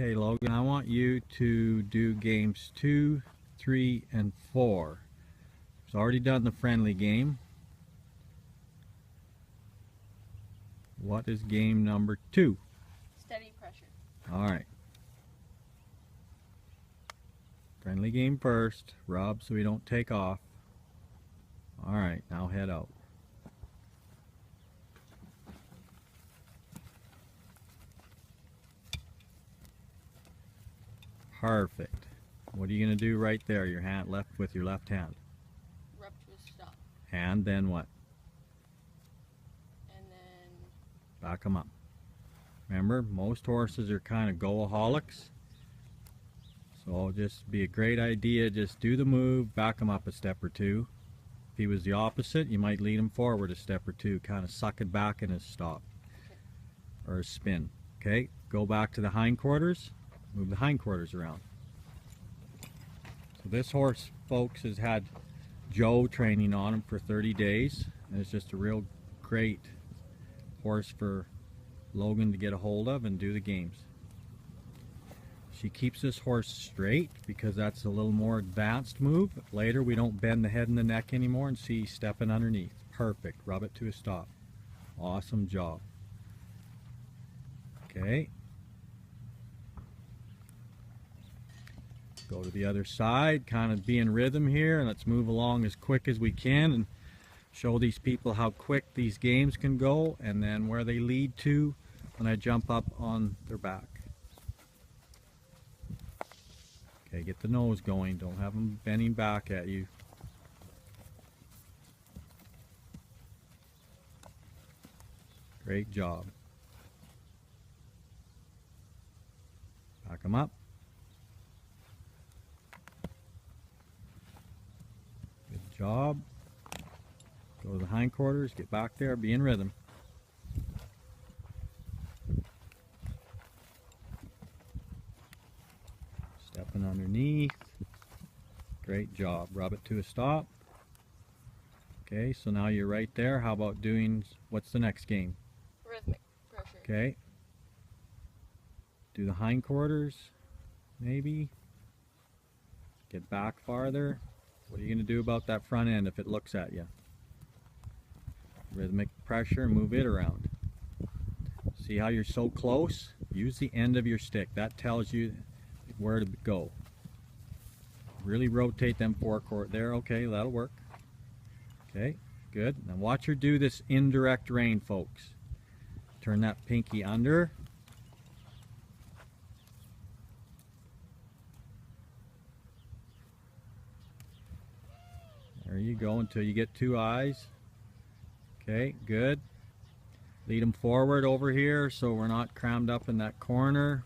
Okay, Logan, I want you to do games 2, 3, and 4. It's already done the friendly game. What is game number 2? Steady pressure. Alright. Friendly game first. Rub so we don't take off. Alright, now head out. Perfect. What are you going to do right there? Your hand left with your left hand. Rub to a stop. And then what? And then Back them up. Remember, most horses are kind of go-aholics. So just be a great idea. Just do the move, back them up a step or two. If he was the opposite, you might lead him forward a step or two. Kind of suck it back in his stop. Or his spin. Okay, go back to the hindquarters. Move the hindquarters around. So this horse, folks, has had Joe training on him for 30 days. And it's just a real great horse for Logan to get a hold of and do the games. She keeps this horse straight because that's a little more advanced move. Later we don't bend the head and the neck anymore and see stepping underneath. Perfect. Rub it to a stop. Awesome job. Okay. Go to the other side, kind of be in rhythm here, and let's move along as quick as we can and show these people how quick these games can go and then where they lead to when I jump up on their back. Okay, get the nose going. Don't have them bending back at you. Great job. Back them up. Good job. Go to the hindquarters, get back there, be in rhythm. Stepping underneath. Great job. Rub it to a stop. Okay, so now you're right there. How about doing, what's the next game? rhythmic pressure. Okay. Do the hindquarters, maybe. Get back farther. What are you going to do about that front end if it looks at you? Rhythmic pressure, move it around. See how you're so close? Use the end of your stick. That tells you where to go. Really rotate them forecourt there. Okay, that'll work. Okay, good. Now watch her do this indirect rein, folks. Turn that pinky under. There you go until you get two eyes. Okay, good. Lead them forward over here so we're not crammed up in that corner.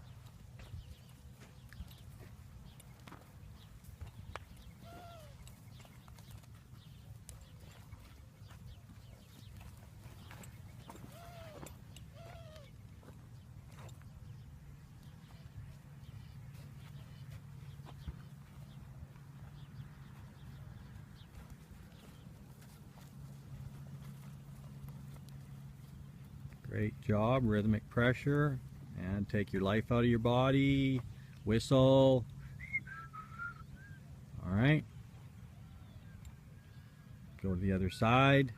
Great job, rhythmic pressure, and take your life out of your body, whistle. All right, go to the other side.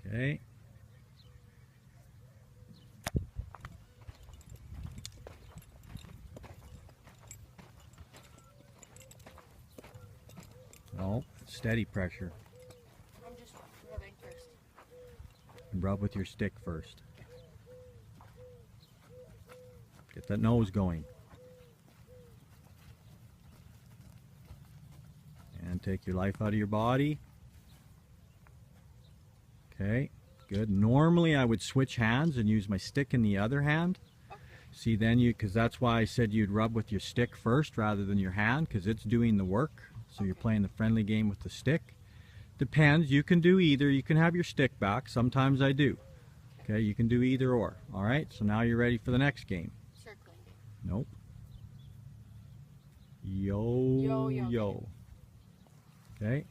Okay. No, steady pressure. I'm just rubbing first. And rub with your stick first. Get that nose going. And take your life out of your body. Okay, good. Normally I would switch hands and use my stick in the other hand. Okay. See, then because that's why I said you'd rub with your stick first rather than your hand, because it's doing the work. So you're playing the friendly game with the stick. Depends, you can do either. You can have your stick back. Sometimes I do. Okay, you can do either or. All right, so now you're ready for the next game. Circling. Nope. Yo, Yo. yo. Okay.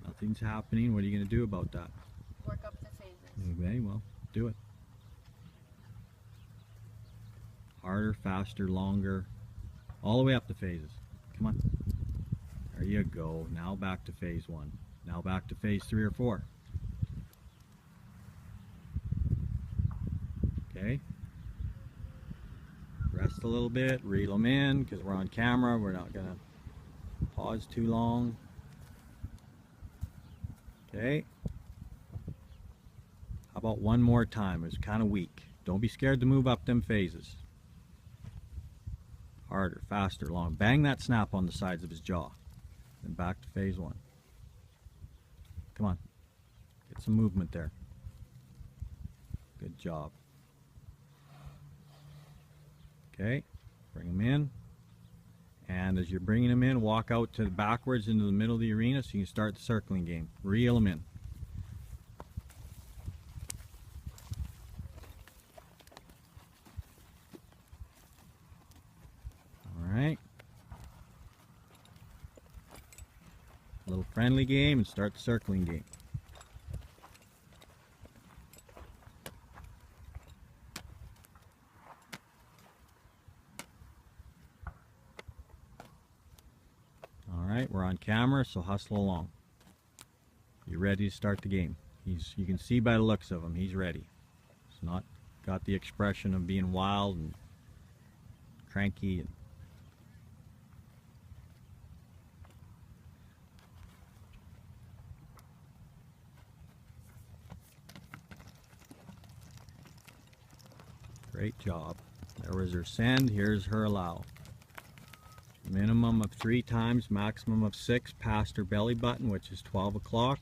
Nothing's happening. What are you going to do about that? Work up the phases. Okay, well, do it. Harder, faster, longer. All the way up to phases. Come on. There you go. Now back to phase 1. Now back to phase 3 or 4. Okay. Rest a little bit. Reel them in because we're on camera. We're not going to pause too long. Okay. How about one more time? It's kind of weak. Don't be scared to move up them phases. Harder, faster, long. Bang that snap on the sides of his jaw. Then back to phase 1. Come on. Get some movement there. Good job. Okay. Bring him in. And as you're bringing him in, walk out to the backwards into the middle of the arena so you can start the circling game. Reel him in. Alright. A little friendly game and start the circling game. Alright, we're on camera, so hustle along. You ready to start the game? You can see by the looks of him, he's ready. He's not got the expression of being wild and cranky. Great job. There was her send, here's her allow. Minimum of 3 times, maximum of 6 past her belly button, which is 12 o'clock.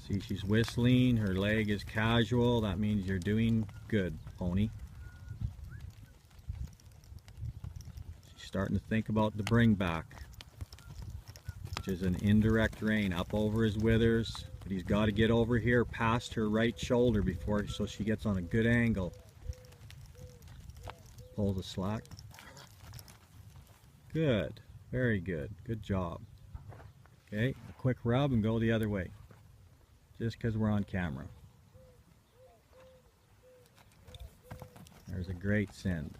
See, she's whistling, her leg is casual. That means you're doing good, pony. She's starting to think about the bring back, which is an indirect rein up over his withers. But he's got to get over here past her right shoulder before, so she gets on a good angle. Pull the slack. Good. Very good. Good job. Okay, a quick rub and go the other way. Just because we're on camera. There's a great send.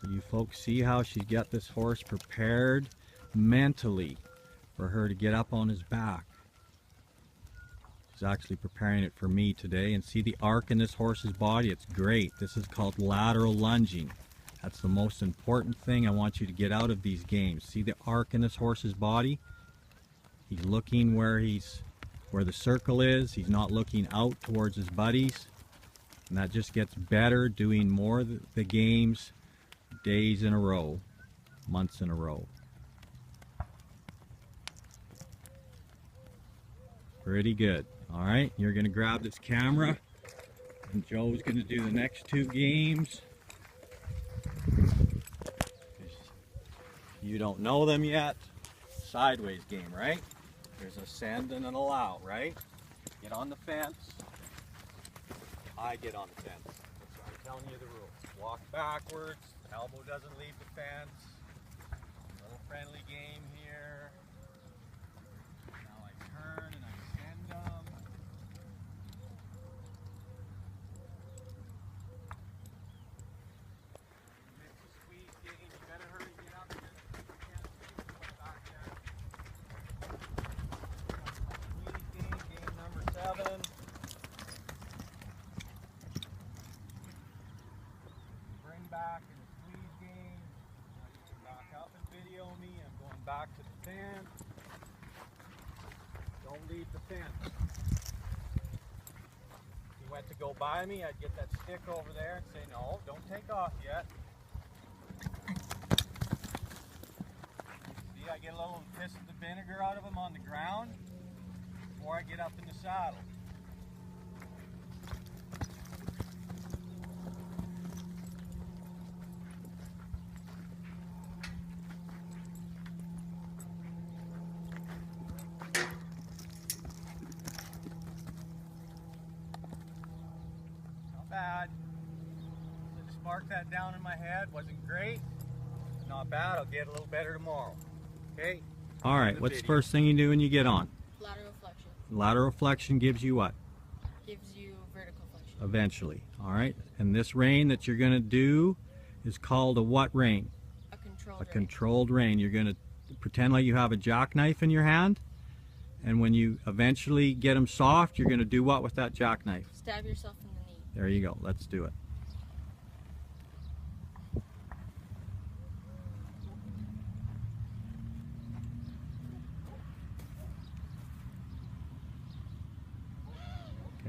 So you folks see how she's got this horse prepared mentally for her to get up on his back. She's actually preparing it for me today, and see the arc in this horse's body? It's great. This is called lateral lunging. That's the most important thing I want you to get out of these games. See the arc in this horse's body? He's looking where the circle is. He's not looking out towards his buddies. And that just gets better doing more of the games days in a row, months in a row. Pretty good. All right, you're going to grab this camera, and Joe's going to do the next 2 games. You don't know them yet. Sideways game, right? There's a send and an allow, right? Get on the fence. I get on the fence. So I'm telling you the rules. Walk backwards. Elbow doesn't leave the fence. Little friendly game here. Now I turn and I send them. Bring back in the squeeze game. Now you can back up and video me. I'm going back to the fence. Don't leave the fence. If you went to go by me, I'd get that stick over there and say, no, don't take off yet. See, I get a little piss of the vinegar out of them on the ground before I get up in the saddle. mark that down in my head. Wasn't great. Not bad. I'll get a little better tomorrow. Okay? All right, what's the first thing you do when you get on? Lateral flexion. Lateral flexion gives you what? Gives you vertical flexion. Eventually. All right, and this rein that you're going to do is called a what rein? A controlled A rein. controlled rein. You're going to pretend like you have a jackknife in your hand, and when you eventually get them soft, you're going to do what with that jackknife? Stab yourself in the knee. There you go. Let's do it.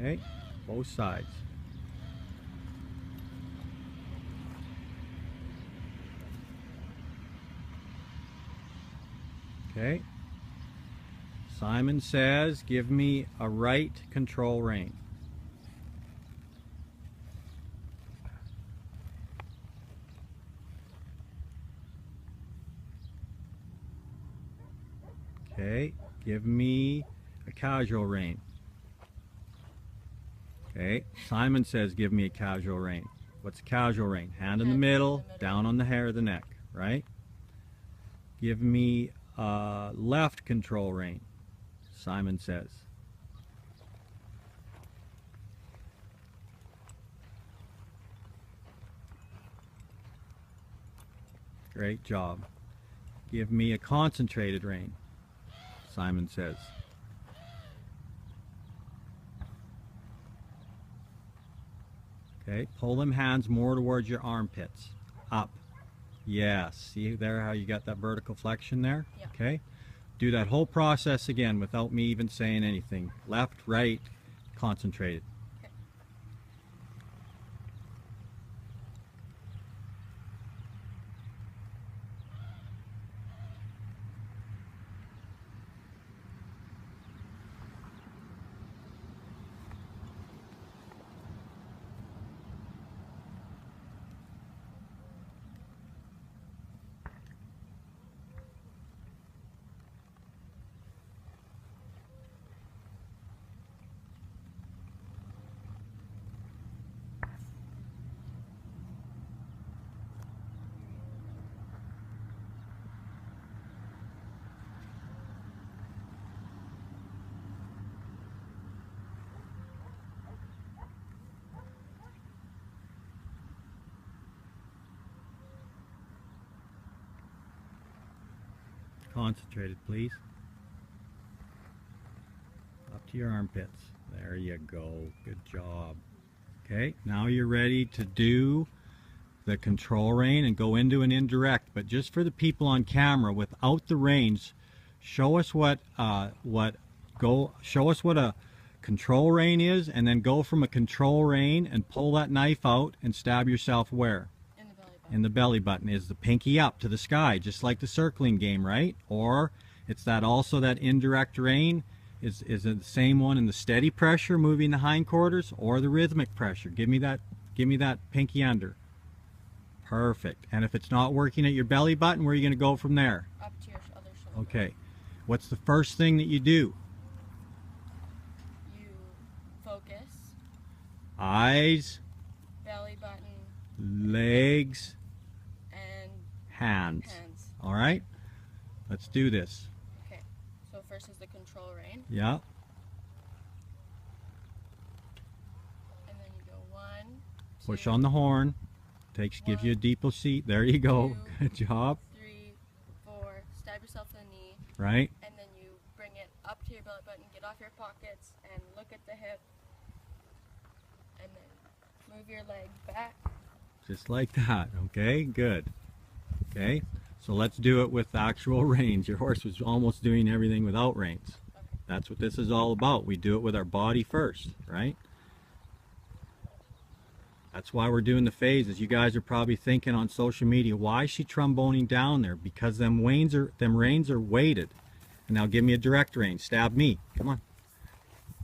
Okay, both sides. Okay. Simon says, give me a right control rein. Okay, give me a casual rein. Okay, Simon says give me a casual rein. What's a casual rein? Hand in the middle, down on the hair of the neck, right? Give me a left control rein, Simon says. Great job. Give me a concentrated rein, Simon says. Okay, pull them hands more towards your armpits. Up. Yes. See there how you got that vertical flexion there? Yeah. Okay. Do that whole process again without me even saying anything. Left, right, concentrated. Okay. Concentrated, please. Up to your armpits. There you go. Good job. Okay, now you're ready to do the control rein and go into an indirect. But just for the people on camera, without the reins, show us what a control rein is, and then go from a control rein and pull that knife out and stab yourself where? In the belly button. In the belly button. Is the pinky up to the sky, just like the circling game, right? Or it's that also that indirect rein is it the same one in the steady pressure moving the hindquarters or the rhythmic pressure? Give me that pinky under. Perfect. And if it's not working at your belly button, where are you going to go from there? Up to your other shoulder. Okay. What's the first thing that you do? You focus. Eyes, Belly button. legs, And hands. hands. All right? Let's do this. Okay. So first is the control rein. Yeah. And then you go 1, 2, Push on the horn. Gives you a deeper seat. There you go. 2, Good job. 3, 4. Stab yourself in the knee. Right? And then you bring it up to your belly button, get off your pockets, and look at the hip. And then move your leg back. Just like that. Okay, good. Okay, so let's do it with actual reins. Your horse was almost doing everything without reins. Okay. That's what this is all about. We do it with our body first, right? That's why we're doing the phases. You guys are probably thinking on social media, why is she tromboning down there? Because them reins are weighted. And now give me a direct rein. Stab me. Come on.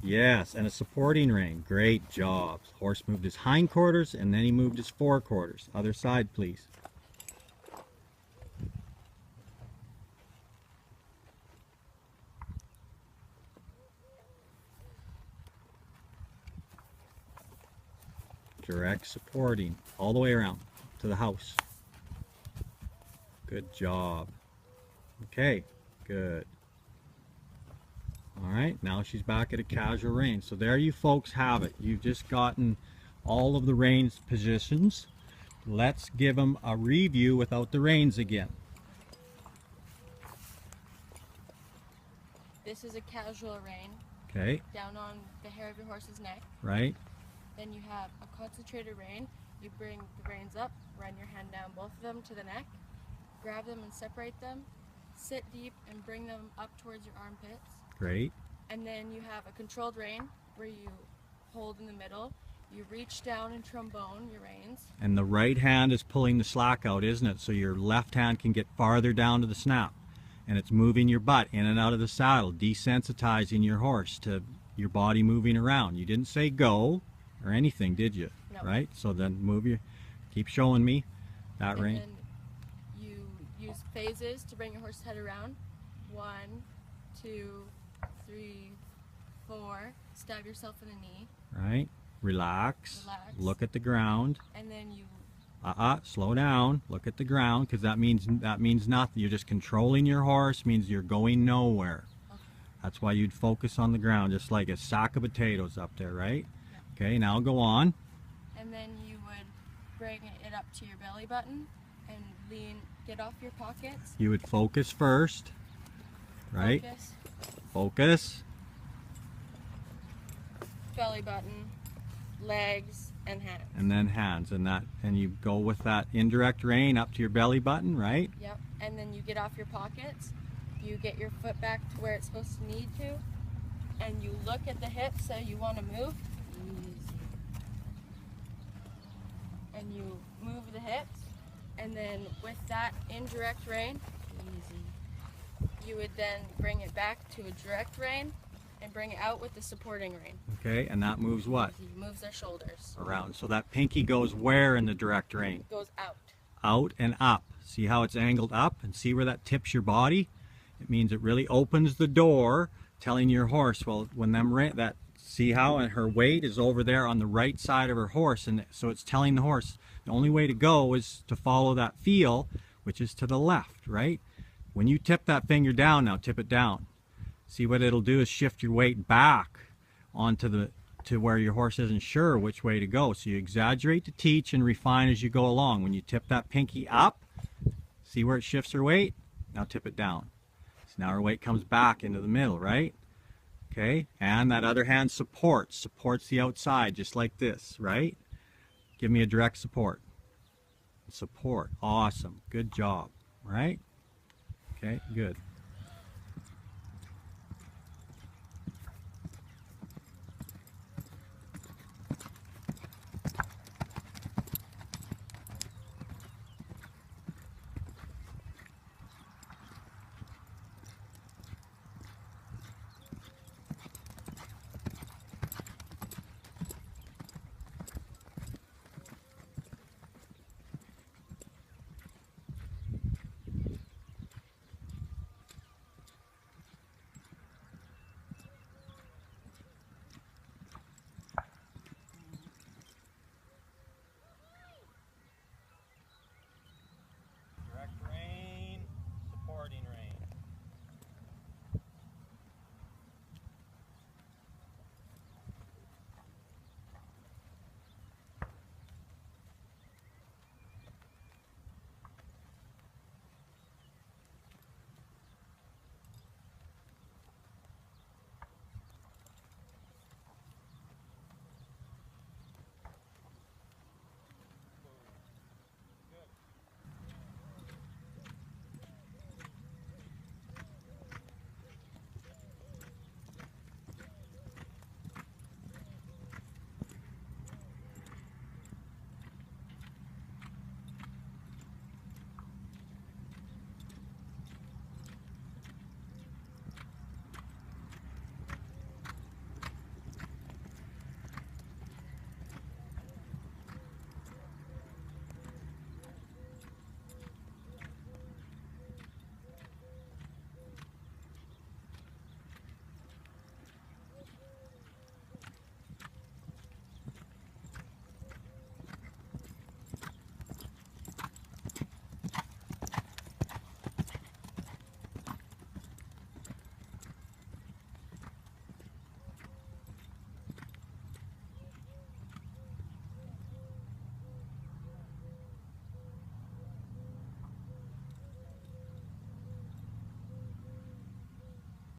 Yes, and a supporting rein. Great job. Horse moved his hindquarters and then he moved his forequarters. Other side, please. Direct supporting all the way around to the house. Good job. Okay, good. All right, now she's back at a casual rein. So there you folks have it. You've just gotten all of the reins positions. Let's give them a review without the reins again. This is a casual rein. Okay. Down on the hair of your horse's neck. Right. Then you have a concentrated rein. You bring the reins up, run your hand down both of them to the neck, grab them and separate them, sit deep and bring them up towards your armpits. Great. And then you have a controlled rein where you hold in the middle. You reach down and trombone your reins. And the right hand is pulling the slack out, isn't it? So your left hand can get farther down to the snap. And it's moving your butt in and out of the saddle, desensitizing your horse to your body moving around. You didn't say go or anything, did you? No. Right? So then move your, keep showing me that rein. And then you use phases to bring your horse's head around. 1, 2, 3, 4. Stab yourself in the knee. Right? Relax. Relax. Look at the ground. And then you Slow down. Look at the ground, because that means nothing. You're just controlling your horse, means you're going nowhere. Okay. That's why you'd focus on the ground, just like a sack of potatoes up there, right? Yeah. Okay, now go on. And then you would bring it up to your belly button and lean, get off your pockets. You would focus first, right? Focus. Focus. Belly button, legs, and hands. And then hands, and you go with that indirect rein up to your belly button, right? Yep. And then you get off your pockets. You get your foot back to where it's supposed to need to, and you look at the hips so you want to move. Easy. And you move the hips, and then with that indirect rein, easy. You would then bring it back to a direct rein and bring it out with the supporting rein. Okay, and that moves what? Moves their shoulders. Around. So that pinky goes where in the direct rein? It goes out. Out and up. See how it's angled up, and see where that tips your body? It means it really opens the door, telling your horse, well, when see how her weight is over there on the right side of her horse, and so it's telling the horse the only way to go is to follow that feel, which is to the left, right? When you tip that finger down, now tip it down. See, what it'll do is shift your weight back onto to where your horse isn't sure which way to go. So you exaggerate to teach and refine as you go along. When you tip that pinky up, see where it shifts her weight? Now tip it down. So now her weight comes back into the middle, right? Okay, and that other hand supports the outside, just like this, right? Give me a direct support. Support, awesome, good job, right? Okay, good.